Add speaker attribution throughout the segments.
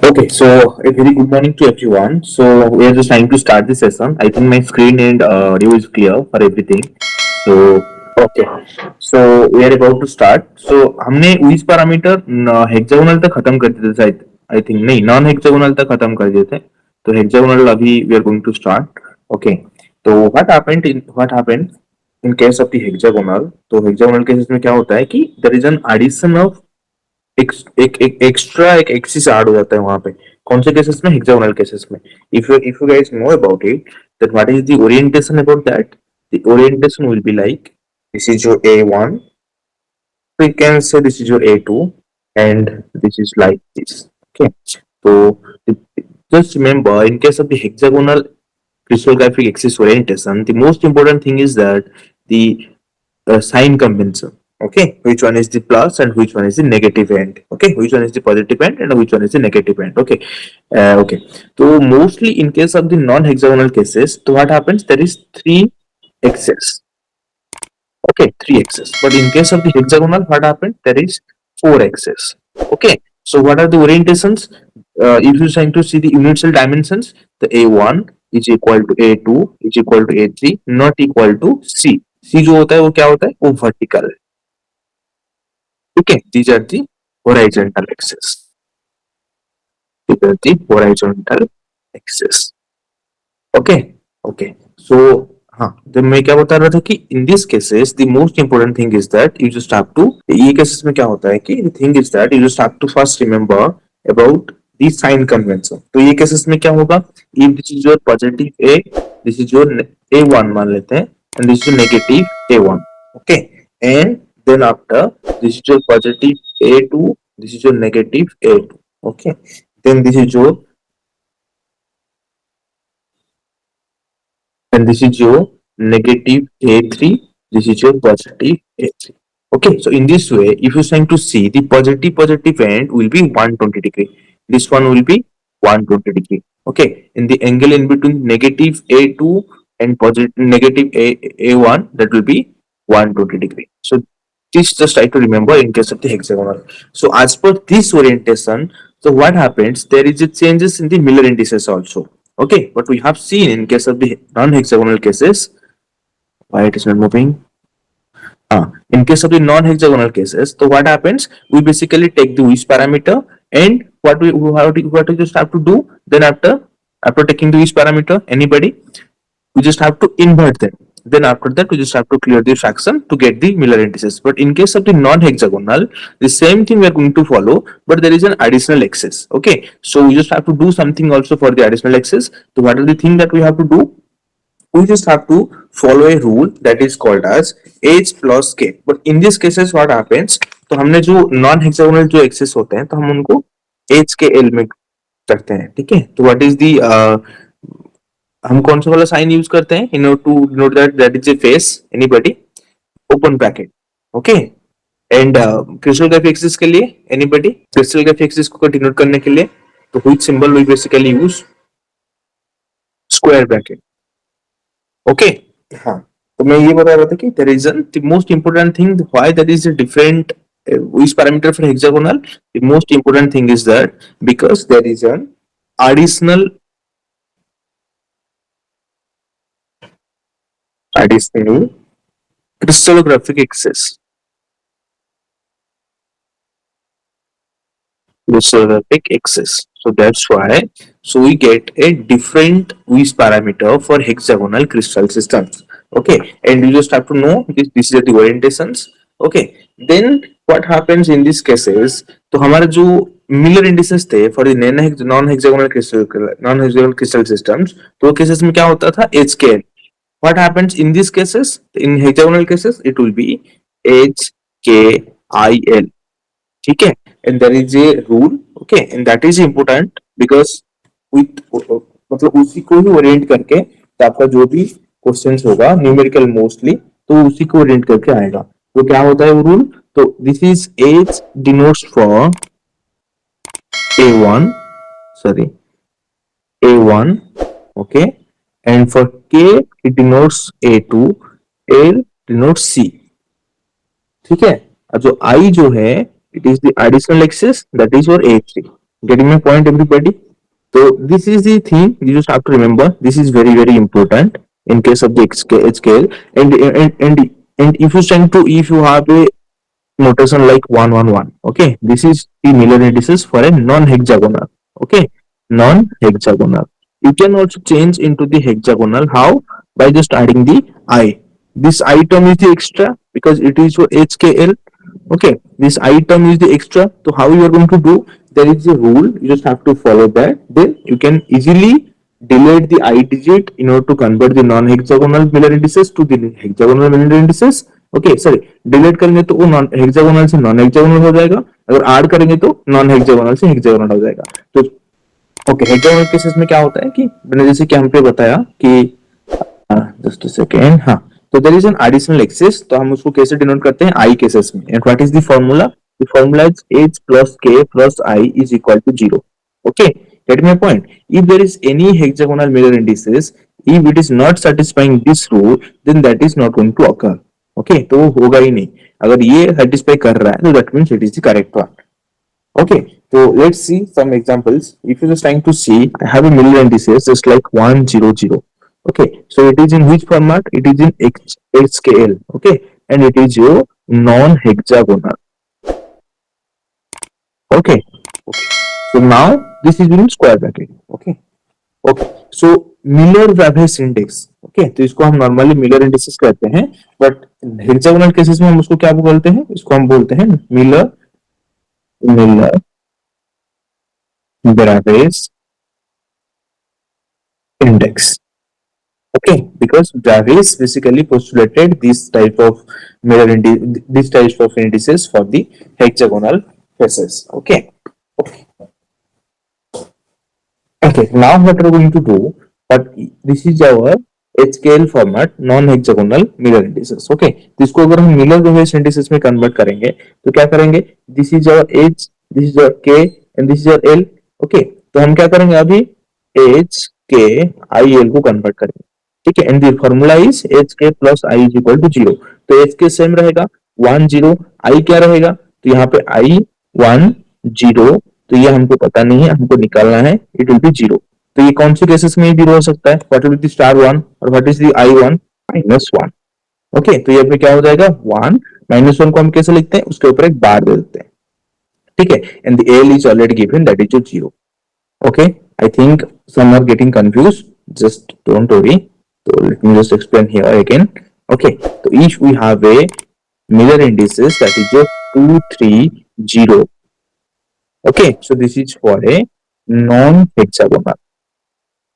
Speaker 1: Okay, so a very good morning to everyone. So we are just trying to start the session. I think my screen and audio is clear for everything. So okay, so we are about to start. So हमने उस parameter hexagonal तक खत्म कर दिए थे शायद. I think नहीं non hexagonal तक खत्म कर दिए थे. तो हेक्सागोनल अभी we are going to start. Okay. तो what happened in case of the hexagonal? तो हेक्सागोनल केसेस में क्या होता है कि there is an addition of एक एक्स्ट्रा एक एक्सिस ऐड हो जाता है वहां पे. कौन से केसेस में? हेक्सागोनल केसेस में. If you guys know about it that what is the orientation about that. The orientation will be like this is your A1, we can say this is your A2, and this is like this. Okay, so just remember in case of the hexagonal crystallographic axis orientation, the most important thing is that the sign convention. Okay, which one is the plus and which one is the negative end? Okay, which one is the positive end and which one is the negative end? Okay, okay. So mostly in case of the non-hexagonal cases, so what happens? There is three axes. Okay, three axes. But in case of the hexagonal, what happened? There is four axes. Okay, so what are the orientations? If you're trying to see the unit cell dimensions, the A1 is equal to A2 is equal to A3, not equal to C. C जो होता है वो क्या होता है? वो vertical. Okay, these are the horizontal axes. These are the horizontal axes. Okay, okay. So हाँ, तो मैं क्या बता रहा था कि in these cases the most important thing is that you just have to, ये cases में क्या होता है कि the thing is that you just have to first remember about the sign convention. तो ये cases में क्या होगा? If this is your positive A, this is your A1 मान लेते हैं, and this is your negative A1. Okay, and then after this is your positive A2, this is your negative A2. Okay, then this is your and this is your negative A3, this is your positive A3. Okay, so in this way, if you're trying to see the positive end will be 120 degree. This one will be 120 degree. Okay, in the angle in between negative A2 and positive negative A1, that will be 120 degree. So this just try to remember in case of the hexagonal. So as per this orientation, so what happens? There is a changes in the Miller indices also. Okay, but we have seen in case of the non-hexagonal cases, why it is not moving? In case of the non-hexagonal cases, so what happens? We basically take the width parameter, and what we just have to do then after taking the width parameter, anybody, we just have to invert them. Then after that, we just have to clear the fraction to get the Miller indices. But in case of the non-hexagonal, the same thing we are going to follow, but there is an additional axis. Okay, so we just have to do something also for the additional axis. So what are the thing that we have to do? We just have to follow a rule that is called as h plus k. But in these cases what happens? तो हमने जो non hexagonal जो access होते हैं तो हम उनको h के l में करते हैं. ठीक है, तो व्हाट इज दी हम कौन सा वाला साइन यूज करते हैं in order to denote that is a face? Anybody? Open bracket. Okay, and crystallography axis के लिए एनीबॉडी? क्रिस्टलोग्राफी एक्सिस को डिनोट करने के लिए तो which symbol we basically use? Square bracket. Okay, हाँ, तो मैं ये बता रहा था कि the reason, the most important thing why there is a different which parameter for hexagonal, the most important thing is that because there is an additional crystallographic axis. Crystallographic axis. So that's why, so we get a different width parameter for hexagonal crystal systems. Okay, and you just have to know this is the orientations. Okay, then what happens in these cases? तो हमारे जो Miller indices थे for the non hexagonal crystal systems, तो cases में क्या होता था? H के L. What happens in these cases? In hexagonal cases, it will be H K I L. ठीक है, and there is a rule. Okay, and that is important because with मतलब उसी को ही ओरिएंट करके तो आपका जो भी क्वेश्चंस होगा न्यूमेरिकल मोस्टली तो उसी को ओरिएंट करके आएगा. तो क्या होता है वो रूल? तो this is H denotes for A1, sorry, A1, okay, and for K it denotes A2, L denotes C. ठीक है, अब जो I जो है it is the additional axis, that is your A3. Getting my point, everybody? So this is the thing you just have to remember. This is very very important in case of the scale. And if you trying to, if you have a notation like 111, okay, this is the Miller indices for a non-hexagonal. Okay, non-hexagonal. You can also change into the hexagonal. How? By just adding the I. This item is the extra because it is your HKL. Okay, this item is the extra. So how you are going to do? There is a rule. You just have to follow that. Then you can easily delete the I digit in order to convert the non-hexagonal Miller indices to the hexagonal Miller indices. Okay sorry, delete करेंगे तो वो non hexagonal से non hexagonal हो जाएगा, अगर add करेंगे तो non hexagonal से हेक्सागोनल हो जाएगा. तो ओके, हेक्सागोनल केसेस में क्या होता है कि मैंने जैसे कि हम पे बताया कि जस्ट अ सेकेंड, हाँ, तो there is an additional axis, तो हम उसको कैसे डिनोट करते हैं? आई केसेस में. And what is the formula? The formula is h plus k plus I is equal to 0. Okay, get my point? If there is any hexagonal mirror indices, if it is not satisfying this rule, then that is not going to occur. Okay, तो वो होगा ही नहीं. अगर ये satisfy कर रहा है तो that means it is the correct one. Okay, so let's see some examples. If you're just trying to see, I have a Miller indices just like 100. Okay, so it is in which format? It is in HKL. Okay, and it is your non-hexagonal. Okay, okay. So now this is in square bracket. Okay, okay. So Miller वेबहेस index. Okay, तो इसको हम normally Miller indices कहते हैं, but hexagonal cases में हम उसको क्या बोलते हैं? इसको हम बोलते हैं Miller Miller वेबहेस index. Okay, because Davis basically postulated this type of these types of indices for the hexagonal faces. Okay, okay. Now what we're going to do, but this is our HKL format non-hexagonal Miller indices. Okay, तो इसको अगर हम Miller Lewis indices में convert करेंगे तो क्या करेंगे? This is our H, this is our K, and this is our L. Okay, तो हम क्या करेंगे अभी? H K I L को convert करेंगे. ठीक है, and the formula is H K plus I is equal to 0. तो एच के सेम रहेगा 1 0, आई क्या रहेगा? तो यहाँ पे आई 1 0, तो ये हमको पता नहीं है, हमको निकालना है. It will B 0. तो ये कौन से केसेस में 0 हो सकता है? What will be the star 1 और what is the I 1 minus 1. Okay, तो ये पे क्या हो जाएगा? 1 माइनस 1 को हम कैसे लिखते हैं? उसके ऊपर एक बार दे देते हैं. ठीक है, and the L is already given, that is 0. Okay, I think some are getting confused. Just don't worry. So let me just explain here again. Okay, so if we have a Miller indices that is your 2 3 0. Okay, so this is for a non-hexagonal.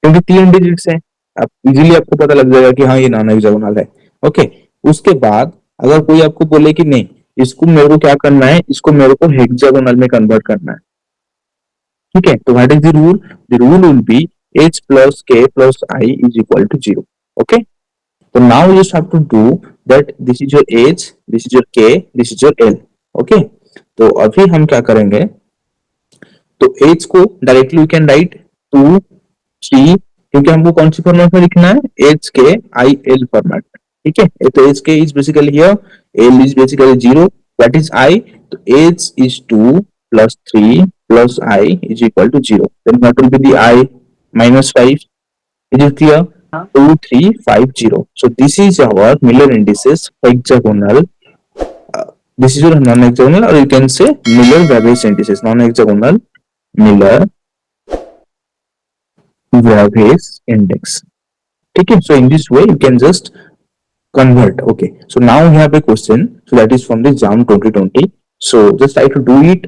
Speaker 1: क्योंकि 3 digits हैं, आप easily आपको पता लग जाएगा कि हाँ ये नॉन हेक्सागोनल है. ओके, उसके बाद अगर कोई आपको बोले कि नहीं, इसको मेरे को क्या करना है? इसको मेरे को हेक्सागोनल में कन्वर्ट करना है. ठीक है, तो what is the rule? The rule will be h plus k plus I is equal to 0. Okay, so now you just have to do that. This is your h, this is your k, this is your l. Okay, तो अभी हम क्या करेंगे? तो h को directly we can write 2 3, क्योंकि हमको कौन सी फॉर्मेट में लिखना है? h k I l format. ठीक है, तो h k is basically here, l is basically 0. What is I? तो h is 2 plus 3 plus I is equal to 0. Then what will be the I? Minus 5. Is it clear? 2 3 5 0. So this is our Miller indices hexagonal. This is your non-hexagonal, or you can say Miller Waves indices. Non-hexagonal Miller Waves index. Okay, so in this way you can just convert. Okay, so now we have a question. So that is from the JAM 2020. So just try to do it.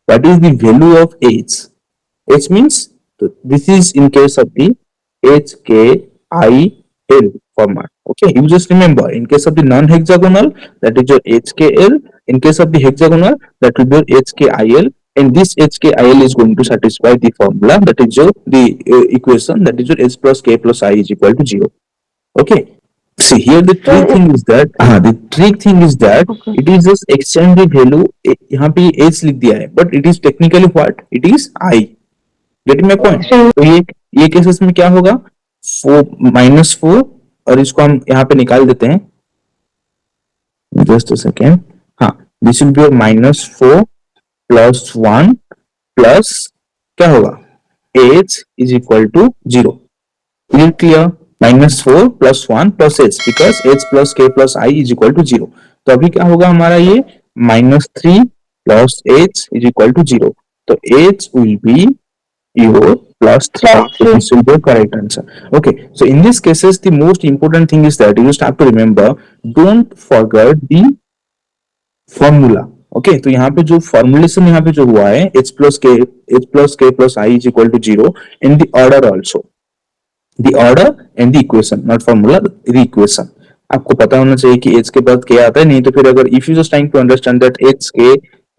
Speaker 1: What is the value of h? H means, so this is in case of the HKIL format. Okay, you just remember, in case of the non-hexagonal, that is your HKL. In case of the hexagonal, that will be your HKIL. And this HKIL is going to satisfy the formula, that is your equation, that is your h plus k plus I is equal to 0. Okay. See here, the trick thing is that okay, it is just exchange the value. यहाँ पे h लिख दिया है, but it is technically what? It is I. Getting my point? तो ये cases में क्या होगा? 4 minus 4, और इसको हम यहाँ पे निकाल देते हैं. Just a second. हाँ, this will be minus 4 plus 1 plus क्या होगा, h is equal to 0. Is it clear? -4 plus 1 plus h, because h plus k plus I is equal to 0. तो अभी क्या होगा हमारा ये, -3 plus h is equal to 0. तो h will be your plus 3. So this will be the correct answer. Okay, so in these cases the most important thing is that you just have to remember, don't forget the formula. Okay, तो यहाँ पे जो formulation यहाँ पे जो हुआ है, h plus k plus I is equal to 0, and the order also, the order and the equation, not formula, the equation. आपको पता होना चाहिए कि h के बाद k आता है, नहीं तो फिर अगर if you just trying to understand that h k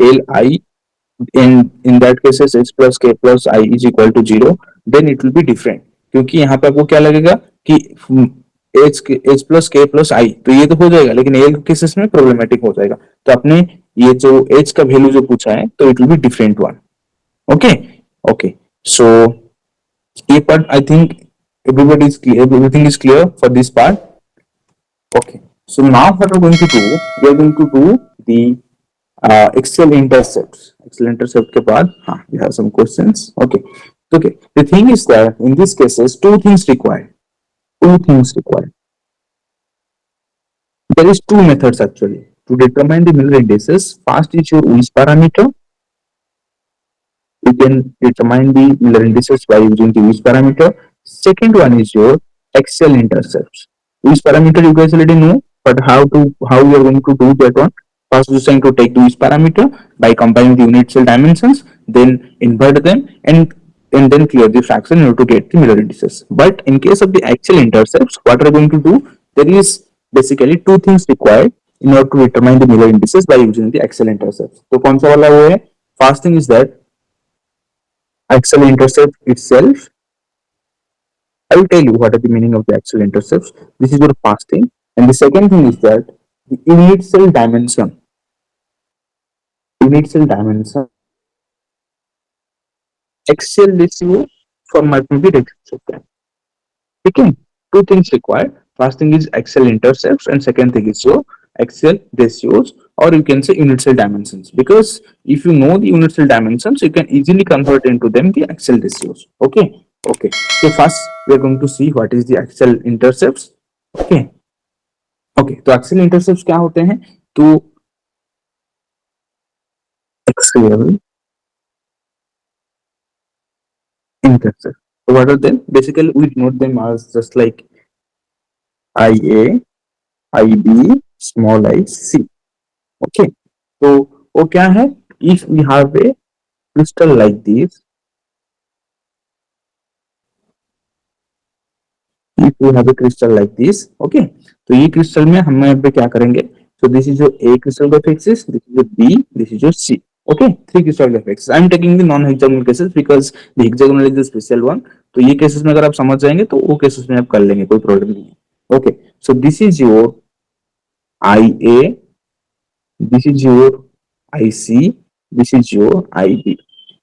Speaker 1: l I, in that cases h plus k plus I is equal to 0, then it will be different. क्योंकि यहाँ पे आपको क्या लगेगा कि h plus k plus I, तो ये तो हो जाएगा, लेकिन एल केसेस में प्रॉब्लमेटिक हो जाएगा. तो आपने ये जो h का वैल्यू जो पूछा है, तो it will be different one. Okay, okay, so ये part I think everybody is clear, everything is clear for this part. Okay, so now what we're going to do, we are going to do the Excel intercepts. Excel intercept के बाद, हाँ, we have some questions. Okay, okay. The thing is that in these cases, two things required. Two things required. There is two methods actually to determine the Miller indices. First is your Lewis parameter. You can determine the Miller indices by using the Lewis parameter. Second one is your Excel intercepts. Lewis parameter you guys already know, but how we are going to do that one? First, you're trying to take the Lewis parameter by combining the unit cell dimensions, then invert them, and then clear the fraction in order to get the Miller indices. But in case of the Excel intercepts, what we're going to do? There is basically two things required in order to determine the Miller indices by using the Excel intercepts. So, कौन सा वाला वो है? First thing is that Excel intercept itself. I will tell you what are the meaning of the Excel intercepts. This is your first thing. And the second thing is that the unit cell dimension. Unit cell dimension. Excel ratio for mathematics. Okay. Two things required. First thing is Excel intercepts, and second thing is your Excel ratios, or you can say unit cell dimensions. Because if you know the unit cell dimensions, you can easily convert into them the Excel ratios. Okay. Okay. So first we are going to see what is the Excel intercepts. Okay. Okay. तो Excel intercepts क्या होते हैं? तो Excel intercepts. So what are them? Basically, we denote them as just like IA, IB, small I, C. Okay. So वो क्या है? If we have a crystal like this, if we have a crystal like this, okay, तो ये crystal में हम यहाँ पे क्या करेंगे? So this is your A crystal graph axis, this is your B, this is your C. Okay, three crystal graph axis. I am taking the non-hexagonal cases because the hexagonal is the special one. तो ये cases में अगर आप समझ जाएंगे तो वो cases में आप कर लेंगे, कोई problem नहीं है. Okay, so this is your IA, this is your IC, this is your IB.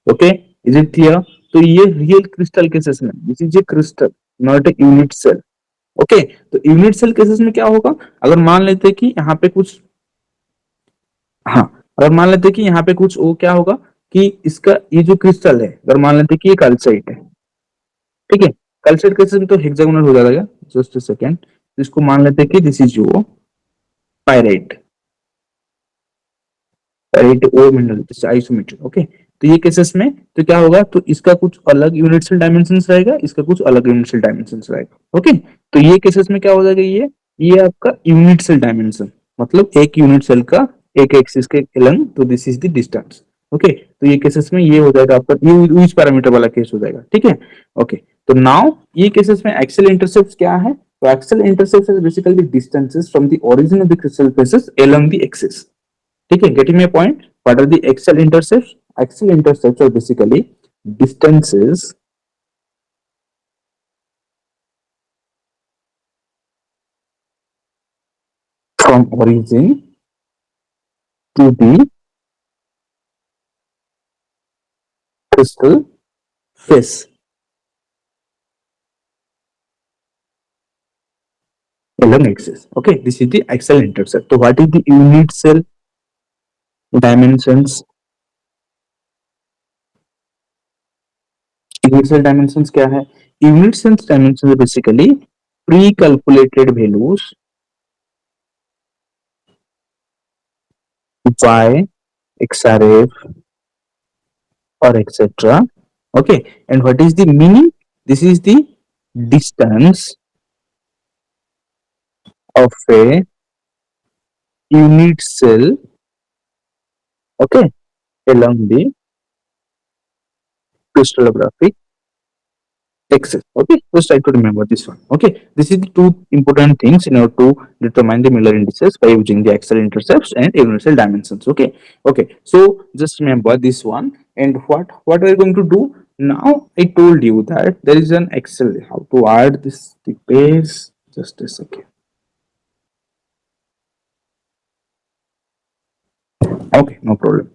Speaker 1: Okay, is it clear? तो ये real crystal cases में, this is a crystal, not a unit cell. Okay, तो unit cell cases में क्या होगा? अगर मान लेते हैं कि यहाँ पे कुछ, हाँ, अगर मान लेते हैं कि यहाँ पे कुछ वो क्या होगा कि इसका ये जो क्रिस्टल है, अगर मान लेते हैं कि ये कैल्साइट है, ठीक है, कैल्साइट केसेस में तो हेक्सागोनल हो जाएगा. जस्ट अ सेकंड, इसको मान लेते हैं कि this is your pyrite, pyrite oh mineral isometric. Okay, तो ये केसेस में तो क्या होगा? तो इसका कुछ अलग यूनिट सेल डायमेंशंस रहेगा, इसका कुछ अलग यूनिट सेल डायमेंशंस रहेगा. ओके, तो ये केसेस में क्या हो जाएगा? ये आपका यूनिट सेल डायमेंशन, मतलब एक यूनिट सेल का एक एक्सिस के लंग, तो this is the distance. Okay, तो ये केसेस में ये हो जाएगा आपका, ये इस पैरामीटर वाला केस हो जाएगा. ठीक है. ओके, तो नाउ ये केसेस में एक्सेल इंटरसेप्ट क्या है? तो axial intercept is basically distances from the origin of the crystal faces along the axis. ठीक है, getting my point? What are the axial intercepts? Axial intercepts are basically distances from origin to the crystal face along axis. Okay, this is the axial intercept. So what is the unit cell dimensions? Unit cell dimensions क्या है? Unit cell dimensions basically pre calculated values y, xrf or etc. Okay, and what is the meaning? This is the distance of a unit cell, okay, along the crystallographic axis. Okay, just try to remember this one. Okay, this is the two important things in order to determine the Miller indices by using the axial intercepts and universal dimensions. Okay, okay, so just remember this one. And what we are going to do now? I told you that there is an Excel. How to add this the page? Just a second. Okay, no problem.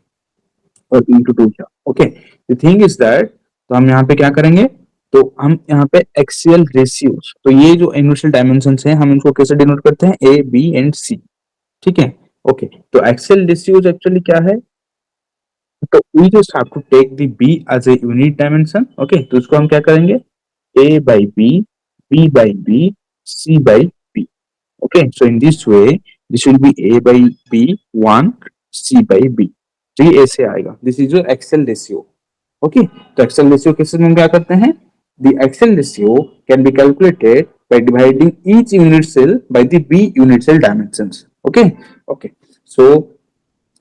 Speaker 1: Or into two here. Okay, the thing is that तो हम यहाँ पे क्या करेंगे? तो हम यहाँ पे एक्सियल रेशियोज, तो ये जो यूनिवर्सल डायमेंशंस हैं हम इनको कैसे डिनोट करते हैं? ए, बी एंड सी. ठीक है. ओके, तो एक्सियल रेशियोज एक्चुअली क्या है? तो we just have to take the B as a unit dimension. Okay, तो इसको हम क्या करेंगे? A by B by B, C by B. Okay, so in this way, this will be A by B1, C by B. तो ये ऐसे आएगा. This is your Excel ratio. Okay, तो Excel ratio कैसे हम क्या करते हैं? The Excel ratio can be calculated by dividing each unit cell by the B unit cell dimensions. Okay, okay. So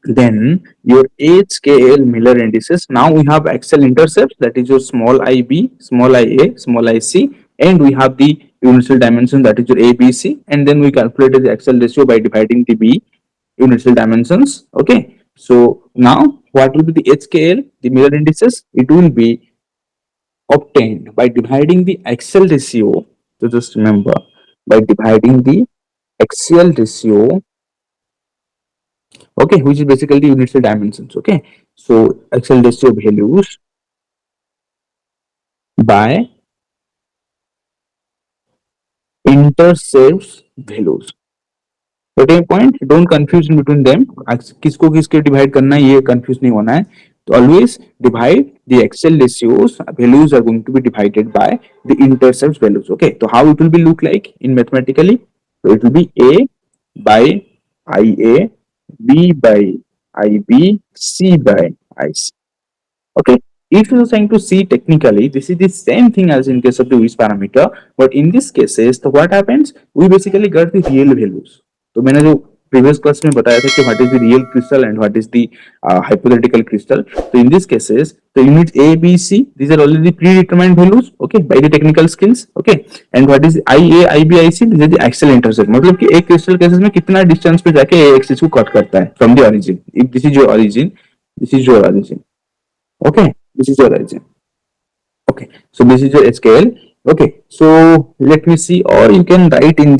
Speaker 1: then your HKL Miller indices. Now we have Excel intercepts, that is your small ib, small ia, small ic, and we have the unit dimension, that is your ABC, and then we calculated the Excel ratio by dividing the B unit dimensions. Okay, so now what will be the HKL, the Miller indices? It will be obtained by dividing the Excel ratio. So just remember, by dividing the axial ratio, okay, which is basically the unit cell dimensions. Okay, so axial ratio values by intercepts values. Getting point? Don't confuse in between them. किसको किसके divide करना है ये confuse नहीं होना है. तो always divide the axial ratios values are going to be divided by the intercepts values. Okay, so how it will be look like in mathematically? So it will be A by IA, B by IB, C by IC. Okay, if you are trying to see technically, this is the same thing as in case of the width parameter, but in this cases, so what happens? We basically get the real values. तो मैंने जो previous class में बताया था कि what is the real crystal and what is the hypothetical crystal. So in these cases, the units A, B, C, these are already predetermined values, okay, by the technical skills, okay. And what is IA, IB, IC? These are the axial intercept. मतलब कि एक crystal cases में कितना distance पे जाके A axis को cut करता है from the origin. If this is your origin, this is your origin. Okay, this is your origin. Okay, so this is your scale. Okay, so let me see, or you can write in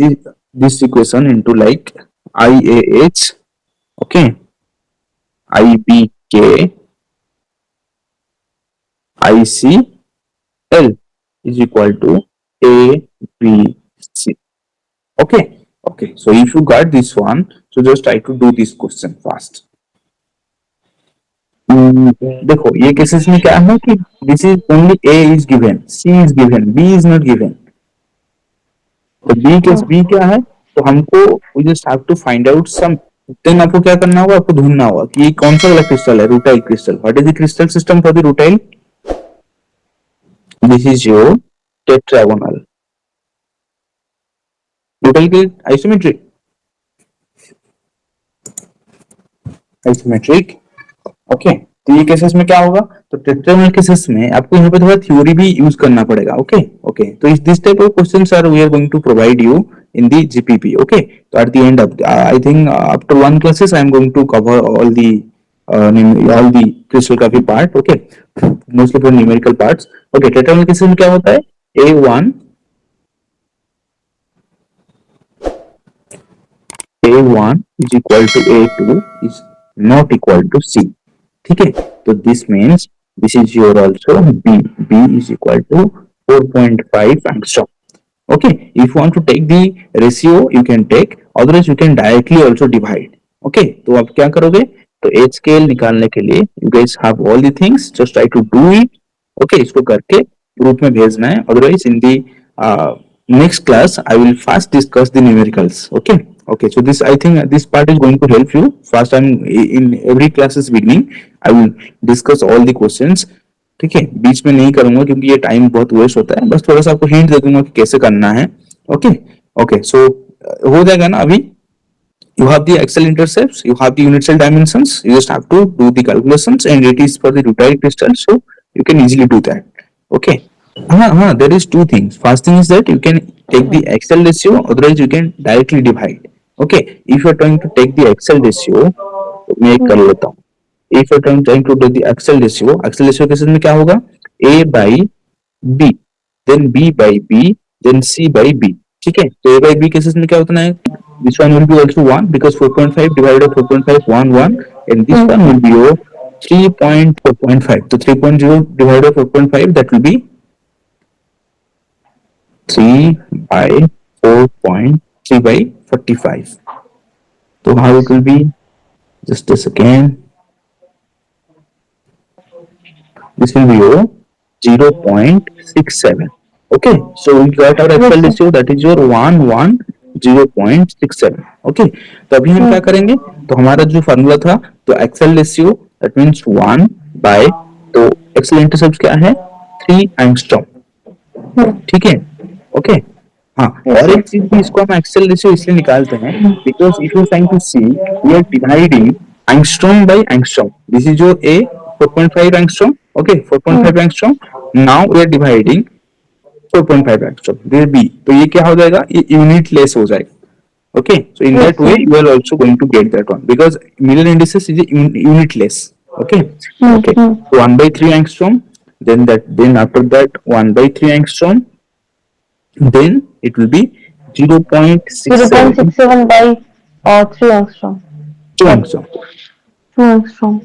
Speaker 1: this equation into like IAH, okay, IBK, ICL is equal to ABC. Okay, okay, so if you got this one, so just try to do this question fast. देखो ये cases में क्या है कि this is only A is given, C is given, B is not given. तो B case B क्या है? तो हमको we just have to find out some. Then आपको क्या करना होगा? आपको ढूंढना होगा कि ये कौन सा वाला क्रिस्टल है. Rutile crystal. What is the crystal system for the rutile? This is your tetragonal. Rutile के आइसोमेट्रिक, आइसोमेट्रिक. ओके, तो ये केसेस में क्या होगा? तो टेट्रागोनल केसेस में आपको यहाँ पे थोड़ा थ्योरी भी यूज करना पड़ेगा. ओके, ओके, तो this type of questions are we are going to provide you in the GPP. Okay, so at the end of I think after one classes I am going to cover all the crystallography part. Okay, mostly for numerical parts. Okay, tetragonal cases में क्या होता है? A1 is equal to A2 is not equal to C. ठीक है, तो this means this is your also B is equal to 4.5 angstrom. Okay, if you want to take the ratio you can take, otherwise you can directly also divide. Okay, तो आप क्या करोगे? तो H scale निकालने के लिए you guys have all the things, just try to do it. Okay, इसको करके ग्रुप में भेजना है, otherwise in the next class I will first discuss the numericals. Okay, so this, I think this part is going to help you. First time in every classes beginning I will discuss all the questions. ठीक है, बीच में नहीं करूंगा क्योंकि ये time बहुत waste होता है, बस थोड़ा सा आपको हिंट दे दूंगा कि कैसे करना है. ओके ओके, सो हो जाएगा ना. अभी you have the Excel intercepts, you have the unit cell dimensions, you just have to do the calculations, and it is for the retired crystal, so you can easily do that. Okay. There is two things. First thing is that you can take the Excel ratio, otherwise you can directly divide. Okay, if you are trying to take the Excel ratio, मैं एक कर लेता हूँ. If you are trying to do the Excel ratio cases में क्या होगा? A by B, then B by B, then C by B. ठीक है, तो A by B केसेस में क्या होता है? This one will be also 1 because 4.5 divided by 4.5 1 and this one will be your 3.4.5. So 3.0 divided by 4.5, that will be 3 by 4.3 by 45. So how it will be? Just a second. This will be your 0.67. Okay, so we got our Excel ratio, that is your 0.67. Okay, तो अभी हम क्या करेंगे? तो हमारा जो formula था, तो axial ratio that means 1 by, तो एक्सेल इंटरसेप्ट क्या है? 3 एंगस्ट्रॉम. ठीक है, ओके. हाँ, और एक चीज भी, इसको हम एक्सेल रेशियो इसलिए निकालते हैं because if you trying to see we are dividing angstrom by angstrom. This is your A 4.5 angstrom. Okay, 4.5 angstrom. Now we are dividing 4.5 angstrom. There B, तो ये क्या हो जाएगा? ये यूनिट लेस हो जाएगा. Okay, so in that way you are also going to get that one because Miller indices is unitless. Okay, okay. So 1 by 3 angstrom, then after that 1 by 3 angstrom, then it will be 0.67
Speaker 2: by 3 angstrom.
Speaker 1: 2 angstrom.
Speaker 2: 2 angstrom.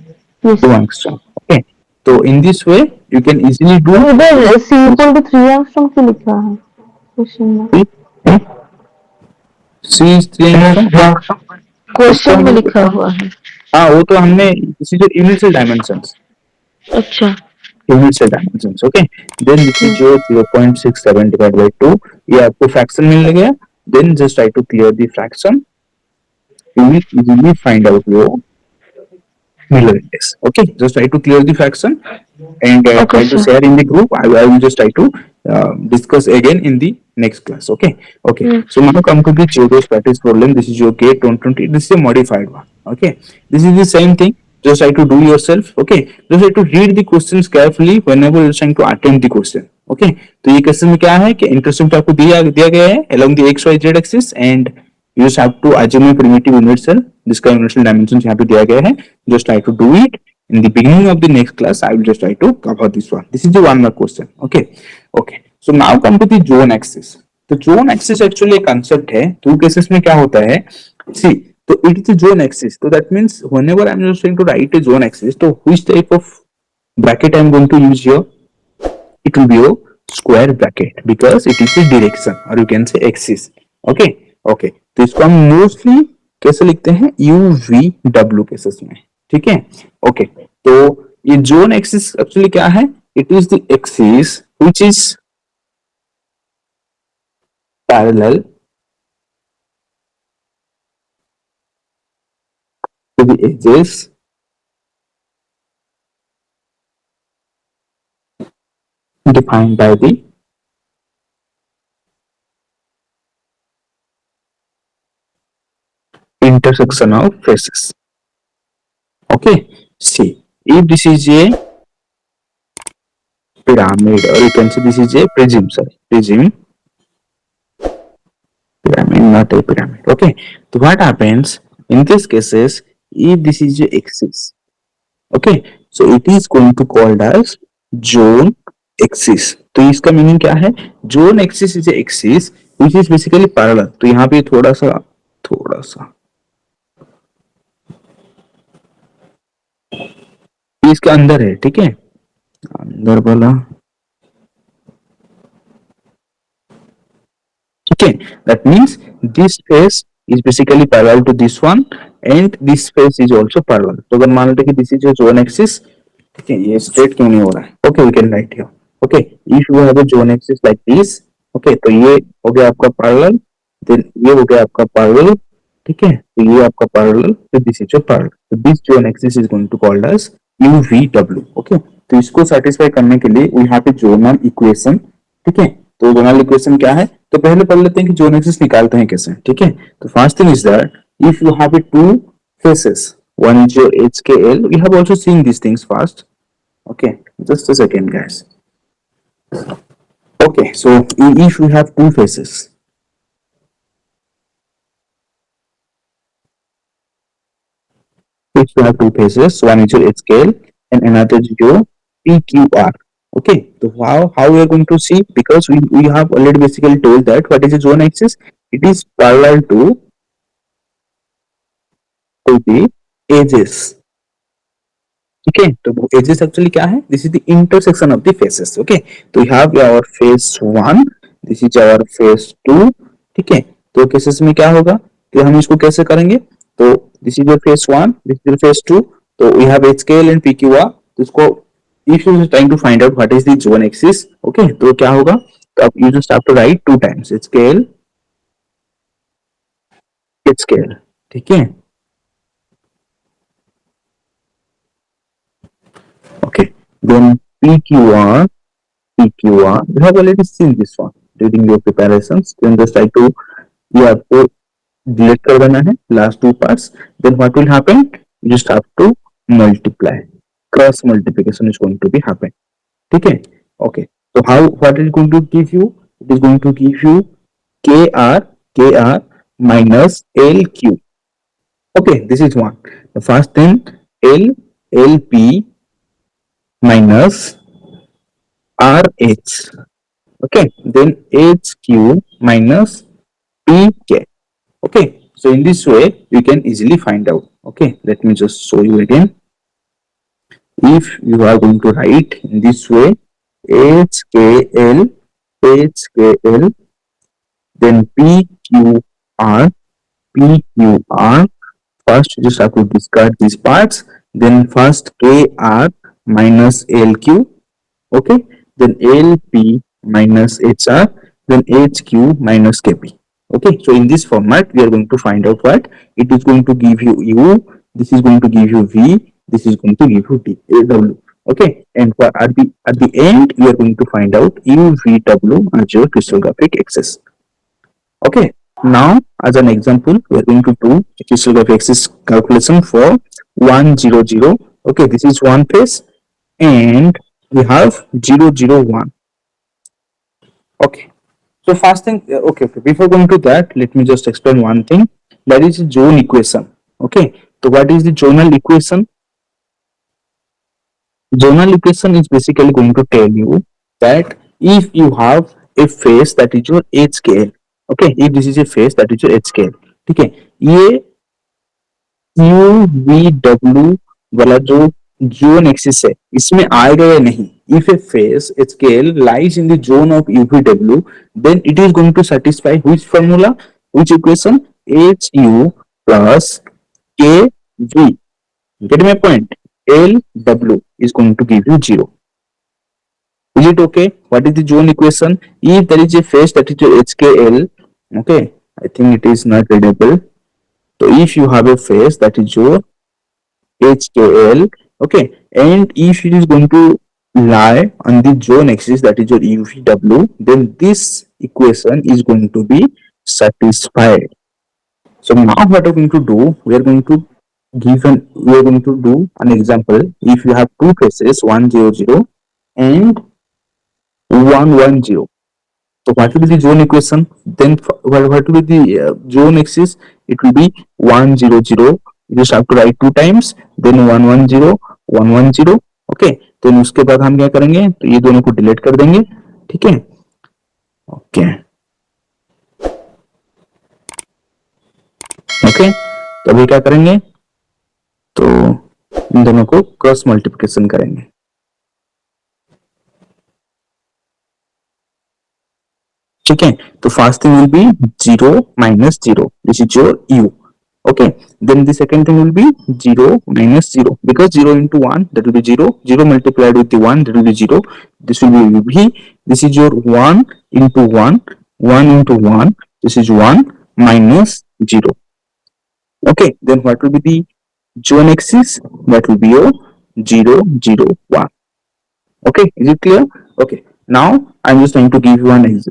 Speaker 2: Yes.
Speaker 1: 2 angstrom. Okay, so in this way you can easily do.
Speaker 2: इधर C equal to 3 angstrom क्यों लिखा है question में?
Speaker 1: C is 3 angstrom.
Speaker 2: Question में लिखा हुआ है.
Speaker 1: हाँ, वो तो हमने, this is your unit cell dimensions.
Speaker 2: अच्छा.
Speaker 1: Unit cell dimensions. Okay, then this is your 0.67 divided by 2. ये आपको fraction मिल गया. Then just try to clear the fraction. You will easily find out your Miller index. Okay, just try to clear the fraction and try to share in the group. I will just try to discuss again in the next class. Okay, okay. So now come to the Geodost practice problem. This is your GATE 2020. This is a modified one. Okay, this is the same thing. Just try to do yourself. Okay, just try to read the questions carefully whenever you're trying to attempt the question. Okay, तो ये question में क्या है कि intercept आपको दिया गया है along the x y z axis and you just have to assume a primitive unit cell. जिसका unit cell dimensions यहाँ पे दिया गया है. Just try to do it. In the beginning of the next class, I will just try to cover this one. This is the 1 mark question. Okay, okay. So now come to the zone axis. तो zone axis actually एक concept है. two cases में क्या होता है? See, so it is the zone axis. So that means whenever I am just trying to write a zone axis, so which type of bracket I am going to use here? It will be a square bracket because it is a direction or you can say axis. Okay, okay. तो इसको हम mostly कैसे लिखते हैं? UVW cases में. ठीक है, okay. तो ये जोन एक्सिस एक्चुअली क्या है? It is the axis which is parallel to the edges defined by the intersection of faces. Okay, see, if this is a pyramid or you can say this is a prism, pyramid, not a pyramid. Okay, so what happens in these cases? If this is your axis, okay, so it is going to called as zone axis. तो इसका meaning क्या है? Zone axis is axis which is basically parallel. तो यहाँ पे थोड़ा सा इसके अंदर है. ठीक है, अंदर वाला. ठीक है, that means this face is basically parallel to this one and this face is also parallel. तो अगर मान लेते कि this is your zone axis. ठीक है, ये straight क्यों नहीं हो रहा है? Okay, we can write here. Okay, if you have a zone axis like this, okay, तो ये हो गया आपका पैरेलल, देन ये हो गया आपका पैरेलल, ठीक है, तो ये आपका पैरेलल, तो दिस इज योर पैरेलल, तो this zone axis is going to called as UVW। Okay, तो इसको सेटिस्फाई करने के लिए we have a zonal equation, ठीक है, तो जोनल इक्वेशन क्या है, तो पहले पढ़ लेते हैं कि जोन एक्सिस निकालते हैं कैसे, ठीक है। तो first thing is that if you have a two faces, one is your HKL, we have also seen these things fast, okay, just a second guys. Okay, so if we have two faces, if you have two faces, one is your HKL and another is your PQR. Okay, so how we are going to see, because we have already basically told that what is the zone axis, it is parallel to the edges. ठीक है, तो edges actually क्या है, this is the intersection of the faces. Okay, तो we have our face 1, this is our face 2, ठीक है, तो cases में क्या होगा, तो हम इसको कैसे करेंगे, तो this is your face 1, this is your face 2, तो we have HKL and PQR, तो इसको if you trying to find out what is the zone axis, okay, तो क्या होगा, तो आप you just have to write two times HKL HKL, ठीक है, okay, then PQR PQR. We have already seen this one during your preparations. Then just try to, you have to delete कर देना है last two parts. Then what will happen? You just have to multiply. Cross multiplication is going to be happen. ठीक है? Okay. So how, what is going to give you? It is going to give you KR minus LQ. Okay, this is one. The first thing, LP minus RH. Okay, then HQ minus PK. Okay, so in this way you can easily find out. Okay, let me just show you again. If you are going to write in this way, HKL then PQR, first you just have to discard these parts, then first KR minus LQ, okay, then LP minus HR, then HQ minus KP. Okay, so in this format we are going to find out what it is going to give you U, this is going to give you V, this is going to give you W. Okay, and for at the end we are going to find out UVW as your crystallographic axis. Okay, now as an example we are going to do a crystallographic axis calculation for 100. Okay, this is one phase and we have 001. Okay, so first thing, okay, before going to that, let me just explain one thing, that is zone equation. Okay, so what is the zonal equation? Zonal equation is basically going to tell you that if you have a phase that is your HKL, okay, if this is a phase that is your HKL, ठीक है, ये UVW वाला जो zone axis है इसमें आएगा या नहीं, if a phase HKL lies in the zone of UVW, then it is going to satisfy which formula, which equation, HU plus KV. Get my point? LW is going to give you 0. Is it okay? What is the zone equation? If there is a phase that is your HKL, okay, I think it is not readable. So if you have a phase that is your HKL, okay, and if it is going to lie on the zone axis that is your UVW, then this equation is going to be satisfied. So now what we're going to do, we are going to do an example. If you have two phases 100 and 110, so what will be the zone equation? Then what will be the zone axis? It will be 100. You just have to write two times, then 110. Okay, तो उसके बाद हम क्या करेंगे, तो ये दोनों को डिलीट कर देंगे, ठीक है, ओके ओके, तो अभी क्या करेंगे, तो इन दोनों को क्रॉस मल्टीप्लिकेशन करेंगे, ठीक है, तो first thing will be 0 minus 0, this is your U, Okay, then the second thing will be 0 minus 0, because 0 into 1, that will be 0, 0 multiplied with the 1, that will be 0. This will be v. This is your 1 into 1, 1 into 1, this is 1 minus 0. Okay, then what will be the zone axis? That will be your 0 0 1. Okay, is it clear? Okay, now I'm just trying to give you one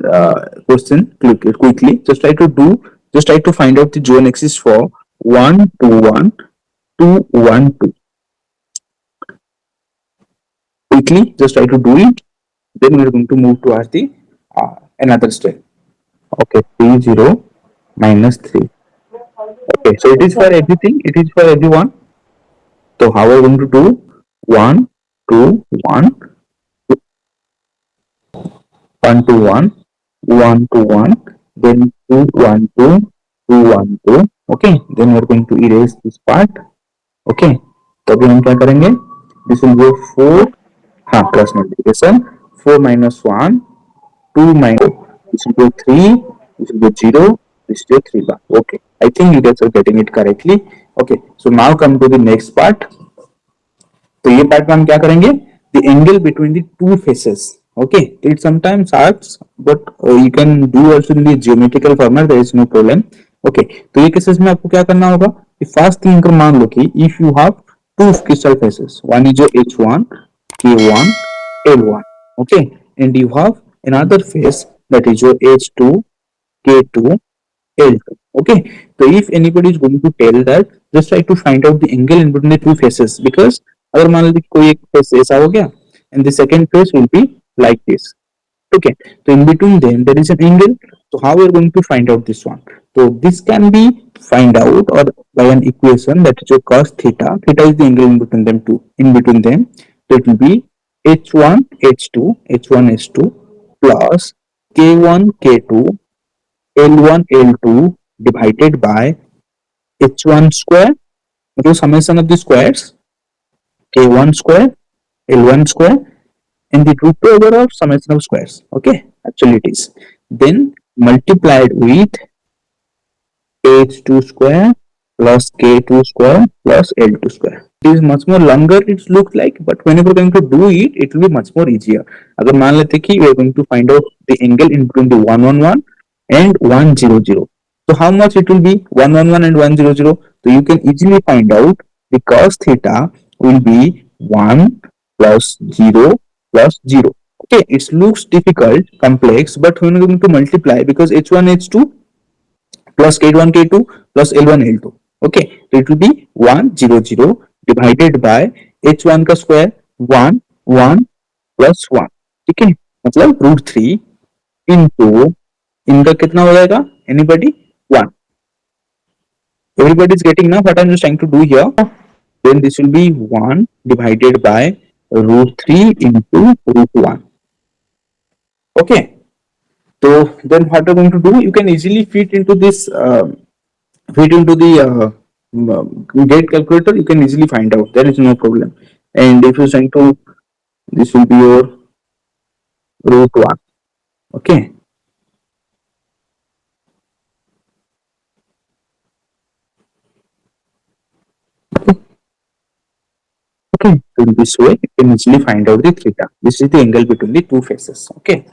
Speaker 1: question quickly. Just try to find out the zone axis for 1 2 1 2 1 2. Quickly, just try to do it. Then we're going to move towards the another step. Okay, 3 0 minus 3. Okay, so it is for everything. It is for everyone. So how are we going to do? 1 2 1 1 to 1, 1 to 1, then 2 1 2, 2 1 2. Okay, then we are going to erase this part. Okay, तो अभी हम क्या करेंगे? This will go 4, हाँ plus multiplication, 4 minus 1, 2 minus, this will go 3, this will go 0, this will go 3 bar. Okay, I think you guys are getting it correctly. Okay, so now come to the next part. तो ये part में हम क्या करेंगे? The angle between the two faces. Okay, it sometimes asks, but you can do also in the geometrical format. There is no problem. Okay, तो ये cases में आपको क्या करना होगा? फर्स्ट थिंग अगर मान लो कि if you have two crystal faces, one is your H1, K1, L1. Okay, and you have another face that is your H2, K2, L2. Okay, so if anybody is going to tell that, just try to find out the angle in between the two faces, because अगर मान लो कोई एक face ऐसा हो गया and the second face will be like this. Okay, so in between them there is an angle. So how we are going to find out this one? So this can be find out or by an equation, that is your cos theta. Theta is the angle in between them two. In between them, so it will be h1 h2 h1 h2 plus k1 k2 l1 l2 divided by h1 square, which is summation of the squares, k1 square, l1 square, and the root over of summation of squares. Okay, actually it is. Then multiplied with h2 square plus k2 square plus l2 square. It is much more longer it looks like, but whenever we're going to do it, it will be much more easier. अगर मान लेते कि we are going to find out the angle in between the 111 and 100. So how much it will be? 111 and 100. So you can easily find out the cos theta will be 1 plus 0 plus 0. Okay, it looks difficult, complex, but when we're going to multiply, because h1 h2 plus k1 k2 plus l1 l2. Okay, so it will be 100 divided by h1 का square 1 1 plus 1. ठीक है, मतलब √3 into इनका कितना हो जाएगा? Anybody? 1. Everybody is getting now what I'm just trying to do here. Then this will be 1 divided by √3 into √1. Okay, so then what are going to do? You can easily fit into this, fit into the gate calculator. You can easily find out. There is no problem. And if you send to, this will be your √1. Okay. Okay, so in this way you can easily find out the theta. This is the angle between the two faces. Okay,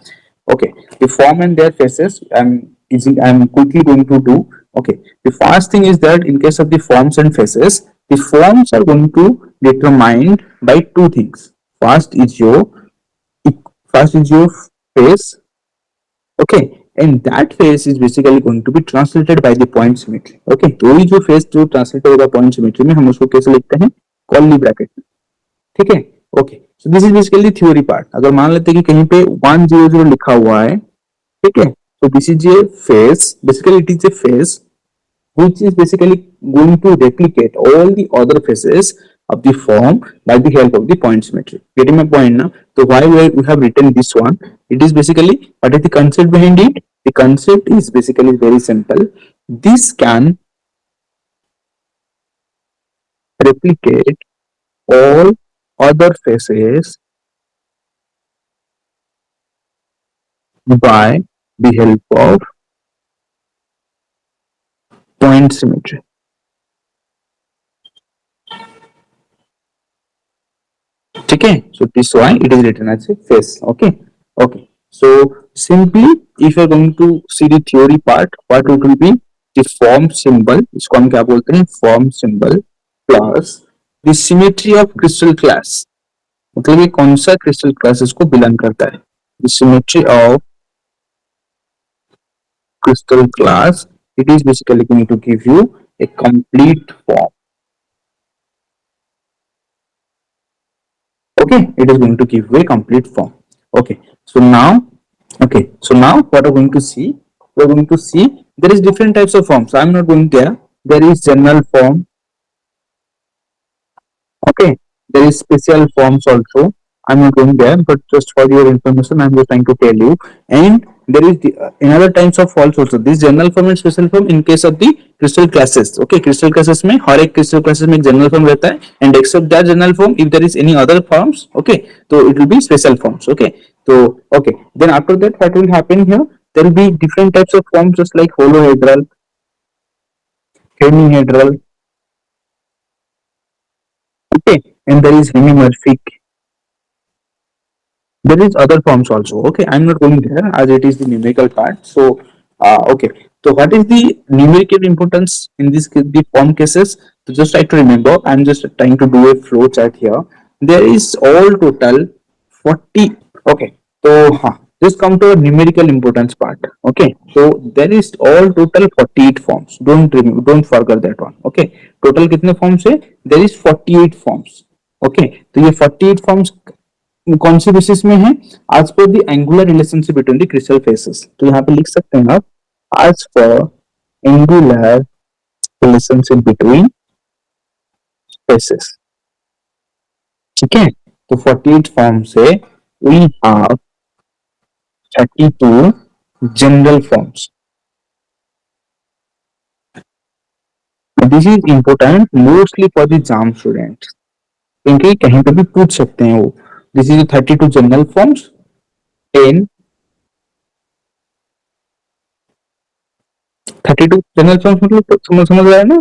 Speaker 1: okay. The form and their faces, I'm quickly going to do. Okay, the first thing is that in case of the forms and faces, the forms are going to determined by two things. First is your first is your face. Okay, and that face is basically going to be translated by the point symmetry. Okay, तो ये जो face जो translated होगा point symmetry में, हम उसको कैसे लिखते हैं? Curly bracket. ठीक है, okay. So this is basically theory part. अगर मान लेते हैं कि कहीं पे 100 लिखा हुआ है, ठीक है, so this is a face, basically it is a face which is basically going to replicate all the other faces of the form by the help of the point symmetry. Getting my point now? So why we have written this one? It is basically, what is the concept behind it? The concept is basically very simple. This can replicate all other faces by the help of point symmetry. ठीक है, so this why it is written as a face. Okay, okay, so simply if you are going to see the theory part, what it will be, the form symbol, इसको हम क्या बोलते हैं, form symbol plus the symmetry of crystal class, मतलब ये कौन सा crystal class इसको बिलोंग करता है, the symmetry of crystal class, it is basically going to give you a complete form. Okay, it is going to give you a complete form. Okay, so now, okay, so now what we're going to see, we're going to see there is different types of forms. I'm not going there. There is general form. Okay, there is special forms also. I'm not going there, but just for your information, I'm just trying to tell you. And there is another types of forms also. This general form and special form in case of the crystal classes. Okay, crystal classes में हर एक crystal classes में एक general form रहता है, and except that general form, if there is any other forms, okay, so it will be special forms. Okay, so okay, then after that, what will happen here? There will be different types of forms, just like holohedral, hemihedral. Okay, and there is hemimorphic. There is other forms also. Okay, I'm not going there as it is the numerical part. So okay, so what is the numerical importance in this the form cases? So just try to remember, I'm just trying to do a flow chart here. There is all total 40. Okay, so just come to a numerical importance part. Okay, so there is all total 48 forms. Don't forget that one. Okay, total कितने forms है? There is 48 forms. Okay, तो ये 48 forms कौन सी basis में है? आज पर the angular relationship between the crystal faces, तो यहाँ पे लिख सकते हैं आप, आज पर एंगुलर रिलेशनशिप बिटवीन फेसेस. ठीक है, तो 48 फॉर्म से we have 32 general forms. This is important mostly for the JAM students, क्योंकि कहीं पे भी पूछ सकते हैं वो. This is 32 general forms, 10 32 general forms, मतलब समझ रहा है ना.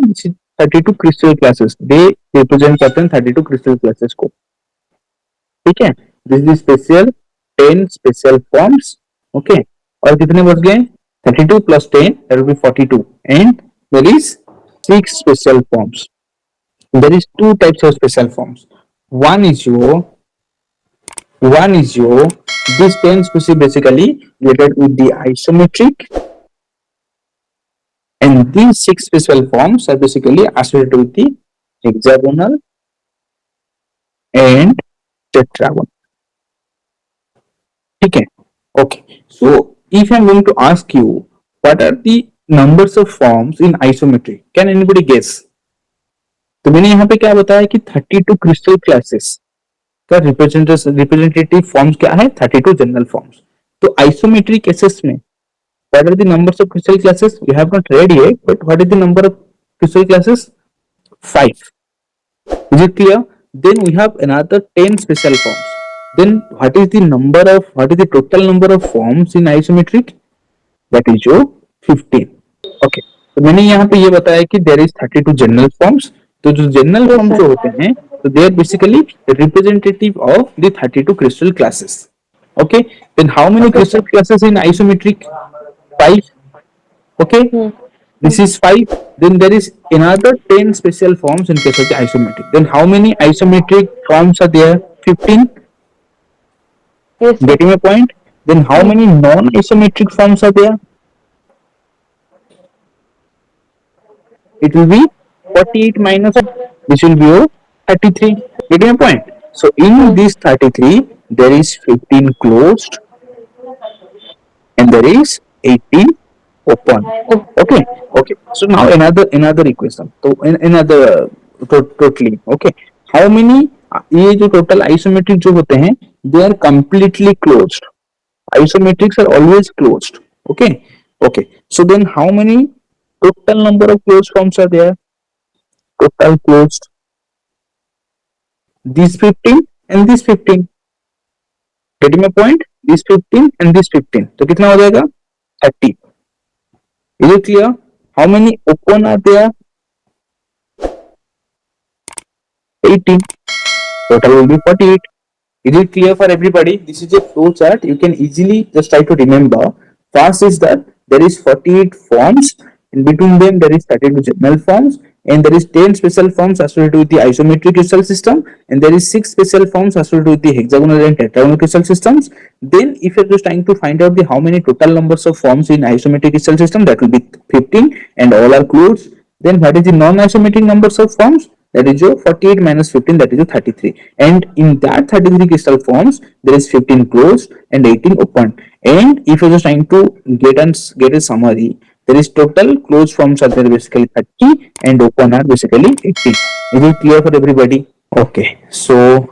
Speaker 1: 32 क्रिस्टल क्लासेस, दे रिप्रेजेंट करते हैं 32 क्रिस्टल क्लासेस को. ठीक है, this is special 10 special forms. Okay, और कितने बच गए? 32 plus 10 that will be 42, and there is 6 special forms. There is two types of special forms. one is your one is your this 10 species basically related with the isometric, and these 6 special forms are basically associated with the hexagonal and tetragonal. ठीक है, okay, so if I'm going to ask you what are the numbers of forms in isometry, can anybody guess? तो मैंने यहाँ पे क्या बताया कि 32 crystal classes का रिप्रेजेंटेटिव फॉर्म्स क्या है? 32 जनरल फॉर्म्स. तो आइसोमेट्रिक केसेस में what are the numbers of crystal classes? We have not read yet, but what is the number of crystal classes? 5. Is it clear? Then we have another 10 special forms. Then what is the total number of forms in isometric? That is your 15. Okay, तो मैंने यहाँ पे ये बताया कि there is 32 general forms. तो जो general form जो होते हैं, तो they are basically representative of the 32 crystal classes. Okay, then how many crystal classes in isometric? 5. Okay, this is 5. Then there is another 10 special forms in case of the isometric. Then how many isometric forms are there? 15.
Speaker 2: Yes, sir.
Speaker 1: Getting a point? Then how many non-isometric forms are there? It will be 48 minus, this will be your 33. Getting a point? So in this 33, there is 15 closed and there is 18 open. Okay, okay, so now another equation, so another totally. Okay, how many ये जो total isometric जो होते हैं, they are completely closed. Isometrics are always closed. Okay, okay, so then how many total number of closed forms are there? Total closed, these 15 and this 15. Getting a point? This 15 and this 15, तो कितना हो जाएगा? 30. Is it clear? How many open are there? 18. Total will be 48. Is it clear for everybody? This is a flow chart. You can easily just try to remember. First is that there is 48 forms. In between them, there is 32 general forms, and there is 10 special forms associated with the isometric crystal system, and there is 6 special forms associated with the hexagonal and tetragonal crystal systems. Then, if you're just trying to find out the how many total numbers of forms in isometric crystal system, that will be 15, and all are closed. Then, what is the non-isometric numbers of forms? That is your 48 minus 15, that is your 33. And in that 33 crystal forms, there is 15 closed and 18 open. And if you're just trying to get a summary, there is total closed forms are there basically 30 and open are basically 18. Is it clear for everybody? Okay, so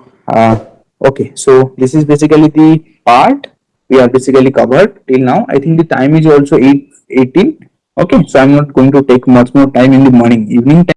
Speaker 1: this is basically the part we are basically covered till now. I think the time is also 8:18. Okay, so I'm not going to take much more time in the morning, evening time.